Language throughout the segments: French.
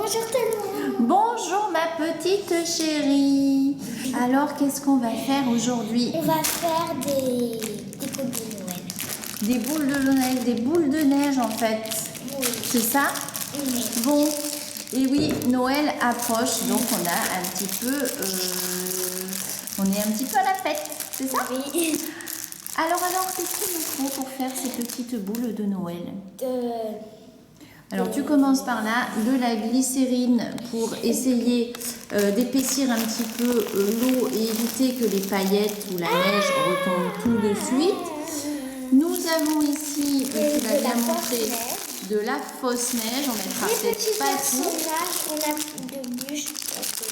Bonjour tout le monde. Bonjour ma petite chérie. Alors qu'est-ce qu'on va faire aujourd'hui? On va faire des boules de Noël. Des boules de Noël, des boules de neige en fait. Oui. C'est ça? Oui. Bon, et oui, Noël approche, donc on a un petit peu, on est un petit peu à la fête, c'est ça? Oui. Alors, qu'est-ce qu'il nous faut pour faire ces petites boules de Noël? Alors, tu commences par là, de la glycérine pour essayer d'épaissir un petit peu l'eau et éviter que les paillettes ou la neige retombent tout de suite. Nous avons ici, tu l'as bien montré, de la fausse neige. On mettra peut-être pas tout. On a de bûches.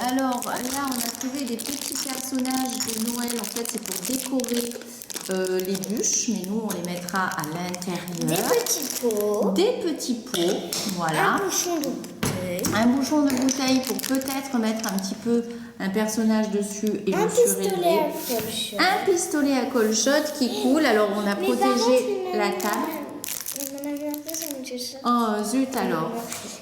Alors là, on a trouvé des petits personnages de Noël. En fait, c'est pour décorer les bûches, mais nous, on les mettra à l'intérieur. Des petits pots. Des petits pots, voilà. Un bouchon de bouteille. Un bouchon de bouteille pour peut-être mettre un petit peu un personnage dessus et Un le pistolet surélever. à colchon. Un pistolet à colchotte qui coule. Alors, on a protégé la table. On avait un peu sur une chaussure. Oh, zut alors.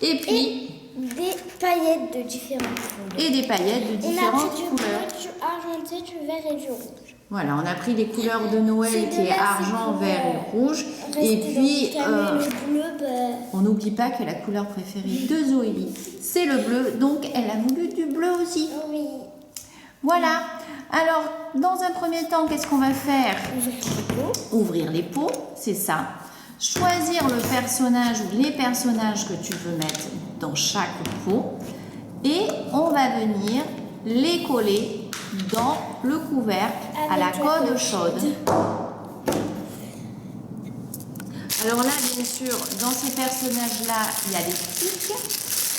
Et puis, Des paillettes de différentes couleurs. et des paillettes de On a différentes pris du couleurs. bleu, du argenté, du vert et du rouge. Voilà, on a pris les couleurs de Noël qui est argent, vert et rouge. Et puis, le bleu, on n'oublie pas que la couleur préférée de Zoélie, c'est le bleu. Donc, elle a voulu du bleu aussi. oui. Voilà. Alors, dans un premier temps, qu'est-ce qu'on va faire? Ouvrir les pots, c'est ça. Choisir le personnage ou les personnages que tu veux mettre dans chaque pot. Et on va venir les coller dans le couvercle à la colle chaude. Alors là, bien sûr, dans ces personnages-là, il y a des pics.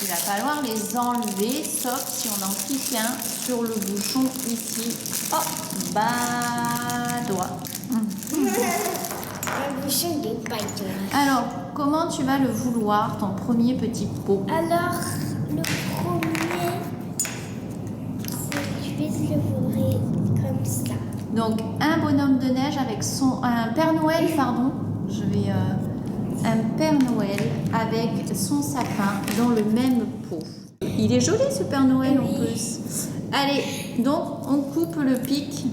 Il va falloir les enlever, sauf si on en pique un sur le bouchon ici. Oh, bas doigt. Un bouchon de paillettes. Alors, comment tu vas le vouloir, ton premier petit pot? Alors, le premier, c'est que je vais l'ouvrir comme ça. Donc, un bonhomme de neige avec un Père Noël, pardon. Un Père Noël avec son sapin dans le même pot. Il est joli ce Père Noël en plus. Allez, donc on coupe le pic.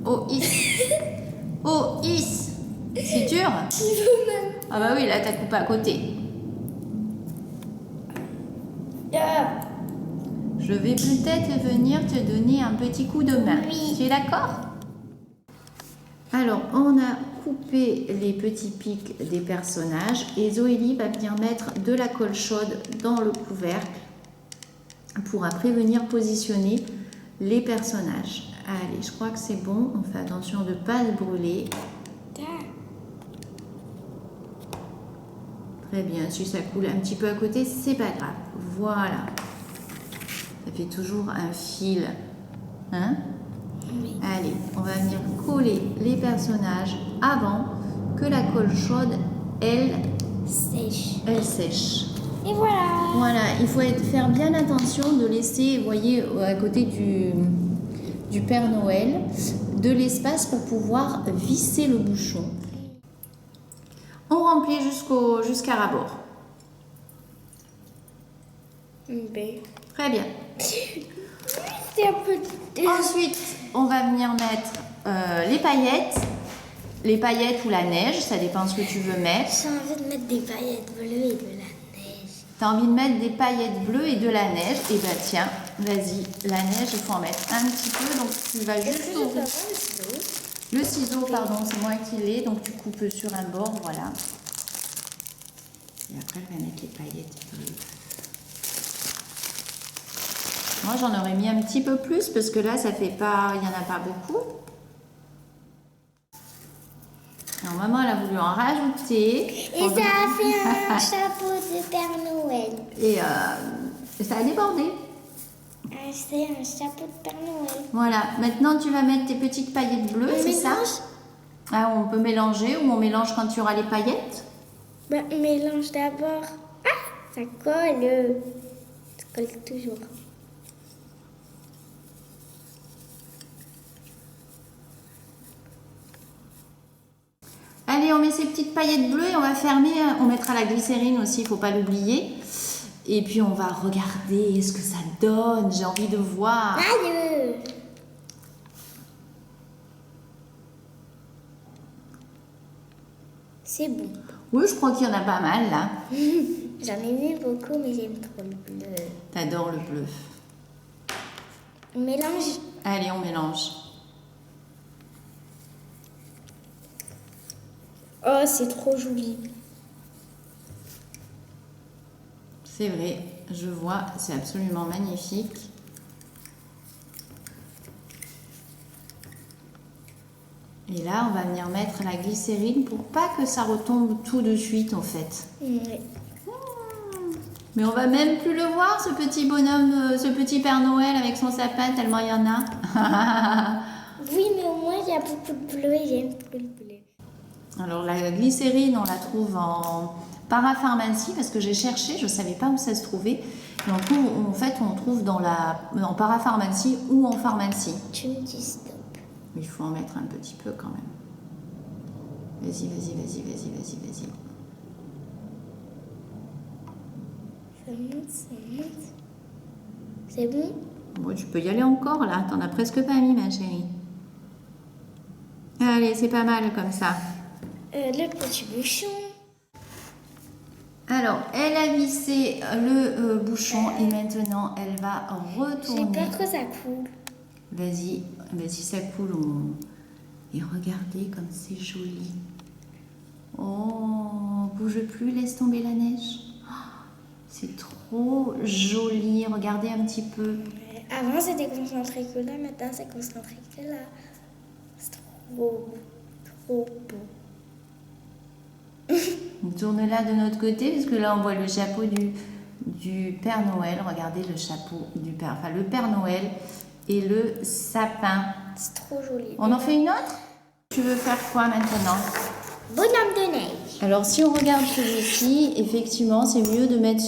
Oh, is. Oh, is. C'est dur? Ah bah oui, là t'as coupé à côté. Je vais peut-être venir te donner un petit coup de main. Oui. Tu es d'accord? Alors, on a coupé les petits pics des personnages et Zoélie va bien mettre de la colle chaude dans le couvercle pour après venir positionner les personnages. Allez, je crois que c'est bon. On fait attention de ne pas le brûler. Très bien, si ça coule un petit peu à côté, c'est pas grave. Voilà. Ça fait toujours un fil. Hein? Oui. Allez, on va venir coller les personnages avant que la colle chaude, elle sèche. Et voilà. Voilà, il faut faire bien attention de laisser, vous voyez, à côté du Père Noël, de l'espace pour pouvoir visser le bouchon. On remplit jusqu'à ras-bord. Très bien. C'est un peu... Ensuite, on va venir mettre les paillettes ou la neige, ça dépend ce que tu veux mettre. J'ai envie de mettre des paillettes bleues et de la neige. Tu as envie de mettre des paillettes bleues et de la neige, et ben tiens, vas-y, la neige, il faut en mettre un petit peu, donc tu vas juste ouvrir. Le ciseau, pardon, c'est moi qui l'ai, donc tu coupes sur un bord, voilà. Et après, je vais mettre les paillettes bleues. Moi, j'en aurais mis un petit peu plus parce que là, ça fait pas, il n'y en a pas beaucoup. Alors, maman, elle a voulu en rajouter. Et ça a fait un chapeau de Père Noël. Et ça a débordé. C'est un chapeau de Père Noël. Voilà. Maintenant, tu vas mettre tes petites paillettes bleues, c'est ça? Ah, on peut mélanger ou on mélange quand tu auras les paillettes? Ben, on mélange d'abord. Ah, ça colle. Ça colle toujours. Allez, on met ses petites paillettes bleues et on va fermer. On mettra la glycérine aussi, il ne faut pas l'oublier. Et puis on va regarder ce que ça donne. J'ai envie de voir. Aïe! C'est bon. Oui, je crois qu'il y en a pas mal là. J'en ai mis beaucoup, mais j'aime trop le bleu. T'adores le bleu. On mélange. Allez, on mélange. Oh, c'est trop joli. C'est vrai, je vois, c'est absolument magnifique. Et là, on va venir mettre la glycérine pour pas que ça retombe tout de suite en fait. Oui. Mais on va même plus le voir, ce petit bonhomme, ce petit Père Noël avec son sapin, tellement il y en a. Oui, mais au moins, il y a beaucoup de bleu et j'aime trop le bleu. Alors la glycérine, on la trouve en parapharmacie parce que j'ai cherché, je ne savais pas où ça se trouvait. Et en fait, on trouve en parapharmacie ou en pharmacie. Tu me dis stop. Il faut en mettre un petit peu quand même. Vas-y, vas-y, vas-y, vas-y, vas-y, vas-y. Ça monte, ça monte. C'est bon? Bon, tu peux y aller encore là, t'en as presque pas mis ma chérie. Allez, c'est pas mal comme ça. Le petit bouchon. Alors, elle a vissé le bouchon et maintenant elle va J'ai retourner. peur que ça coule. Vas-y, vas-y, ça coule. Et regardez comme c'est joli. Oh, bouge plus, laisse tomber la neige. Oh, c'est trop joli. Regardez un petit peu. Avant, c'était concentré que là. Maintenant, c'est concentré que là. C'est trop, trop beau. On tourne là de notre côté parce que là on voit le chapeau du Père Noël. Regardez le chapeau du Père, enfin le Père Noël et le sapin. C'est trop joli. On en fait une autre? Tu veux faire quoi maintenant? Bonhomme de neige. Alors si on regarde celui-ci, effectivement c'est mieux de mettre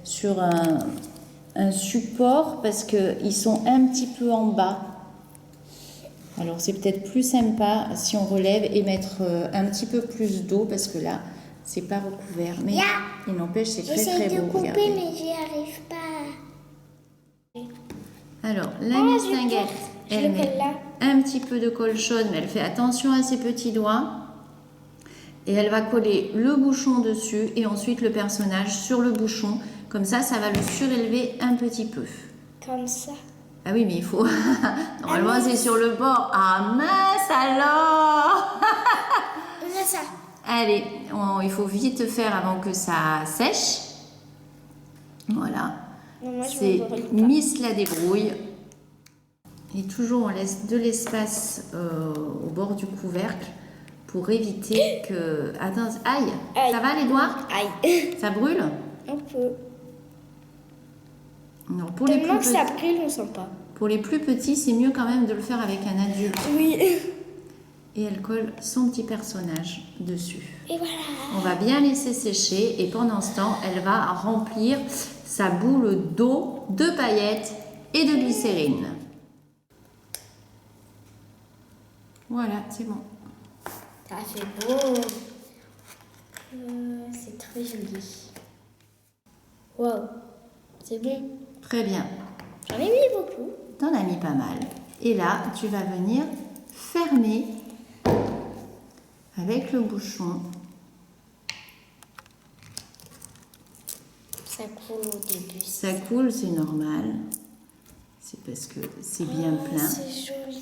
sur un support parce qu'ils sont un petit peu en bas. Alors c'est peut-être plus sympa si on relève et mettre un petit peu plus d'eau parce que là c'est pas recouvert. Mais il n'empêche c'est très très J'essaie de beau. couper, Regardez. mais j'y arrive pas. Alors la mistinguette, je elle le colle met là. un petit peu de colle chaude, mais elle fait attention à ses petits doigts. Et elle va coller le bouchon dessus et ensuite le personnage sur le bouchon. Comme ça va le surélever un petit peu. Comme ça. Ah oui, mais il faut... Normalement, c'est sur le bord. Ah mince alors. On a ça. Allez, il faut vite faire avant que ça sèche. Voilà. Non, moi, je C'est me brûle pas. Miss la débrouille. Et toujours, on laisse de l'espace au bord du couvercle pour éviter que... Attends, aïe, Aïe. Ça va les doigts? Aïe. Ça brûle? Un peu. Non, pour les Tellement plus que ça petits. brûle, on sent pas. Pour les plus petits, c'est mieux quand même de le faire avec un adulte. Oui. Et elle colle son petit personnage dessus. Et voilà. On va bien laisser sécher et pendant ce temps, elle va remplir sa boule d'eau, de paillettes et de glycérine. Voilà, c'est bon. Ça fait beau. C'est très joli. Wow. C'est bon. Très bien. J'en ai mis beaucoup. T'en as mis pas mal. Et là, tu vas venir fermer avec le bouchon. Ça coule au début. Ça coule, c'est normal. C'est parce que c'est bien plein. C'est joli.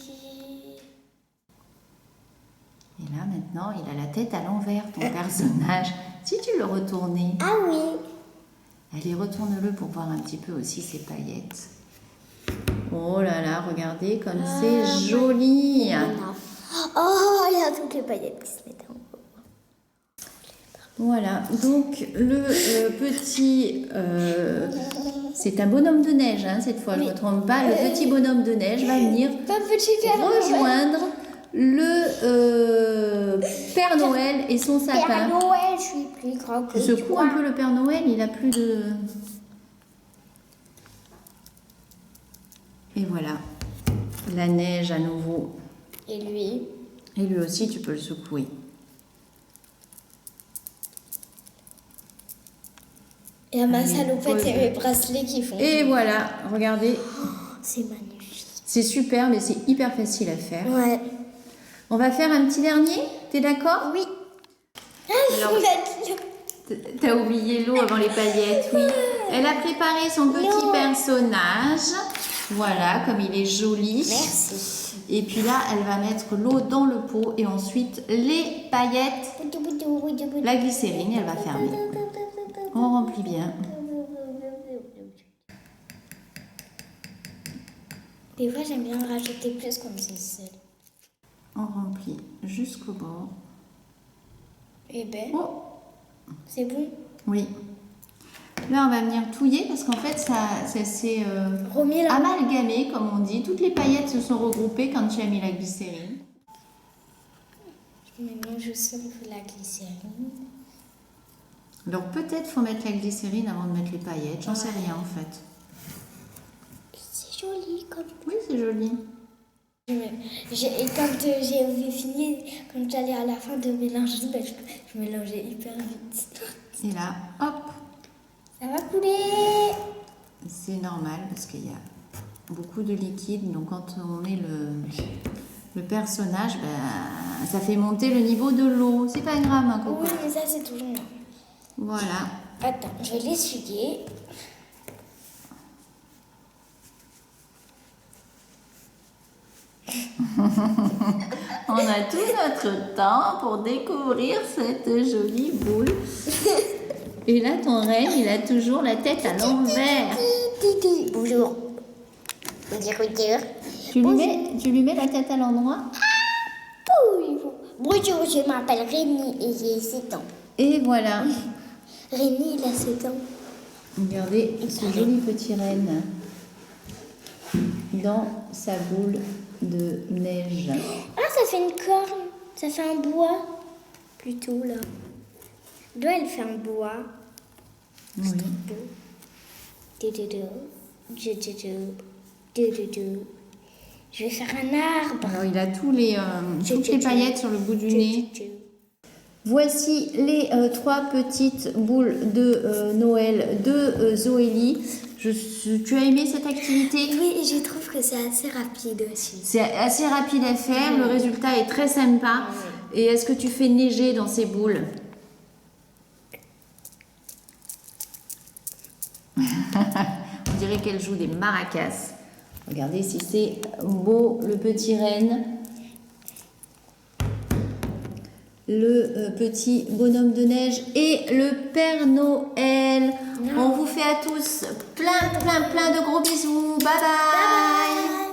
Et là, maintenant, il a la tête à l'envers, ton personnage. Si tu le retournais, Ah oui. allez, retourne-le pour voir un petit peu aussi ses paillettes. Oh là là, regardez comme c'est joli. Oh, il y a toutes les paillettes qui se mettent en haut. Voilà, donc le petit... c'est un bonhomme de neige, hein, cette fois, je ne me trompe pas. Le petit bonhomme de neige va venir Pas petit Père Noël. rejoindre le Père Noël et son sapin. Père Noël, je suis plus grand que Tu secoues un peu le Père Noël, il a plus de... Et voilà, la neige à nouveau. Et lui. Et lui aussi, tu peux le secouer. Et à ma salopette et mes bracelets qui font. Et voilà, regardez. Oh, c'est magnifique. C'est super, mais c'est hyper facile à faire. Ouais. On va faire un petit dernier, t'es d'accord? Oui. Alors, t'as oublié l'eau avant les paillettes, oui. Elle a préparé son petit personnage. Voilà, comme il est joli. Merci. Et puis là, elle va mettre l'eau dans le pot et ensuite les paillettes, la glycérine, elle va fermer. On remplit bien. Des fois, j'aime bien rajouter plus comme c'est seul. On remplit jusqu'au bord. Eh ben, Oh, c'est bon. oui. Là, on va venir touiller parce qu'en fait, ça s'est amalgamé, comme on dit. Toutes les paillettes se sont regroupées quand tu as mis la glycérine. Maintenant, je sens la glycérine. Alors, peut-être faut mettre la glycérine avant de mettre les paillettes. J'en sais rien, en fait. C'est joli comme... Oui, c'est joli. Et quand j'ai fini, quand j'allais à la fin de mélanger, ben, je mélangeais hyper vite. Et là, hop. Ça va couler. C'est normal parce qu'il y a beaucoup de liquide. Donc, quand on met le personnage, ben, ça fait monter le niveau de l'eau. C'est pas grave, hein, Coco. Oui, mais ça, c'est toujours normal. Voilà. Attends, je vais l'essuyer. On a tout notre temps pour découvrir cette jolie boule. Et là, ton renne, il a toujours la tête à l'envers. Bonjour. Bonjour. Tu lui mets la tête à l'endroit? Bonjour, je m'appelle Rémi et j'ai 7 ans. Et voilà. Rémi, il a 7 ans. Regardez ce joli petit renne dans sa boule de neige. Ah, ça fait une corne. Ça fait un bois. Plutôt, là. Là, elle fait un bois. Oui. Je vais faire un arbre. Alors, il a toutes les paillettes sur le bout du nez. Voici les 3 petites boules de Noël de Zoélie. Tu as aimé cette activité? Oui, et je trouve que c'est assez rapide aussi. C'est assez rapide à faire, le résultat est très sympa. Et est-ce que tu fais neiger dans ces boules? On dirait qu'elle joue des maracas. Regardez si c'est beau, le petit renne. Le petit bonhomme de neige et le Père Noël. On vous fait à tous plein de gros bisous. Bye bye.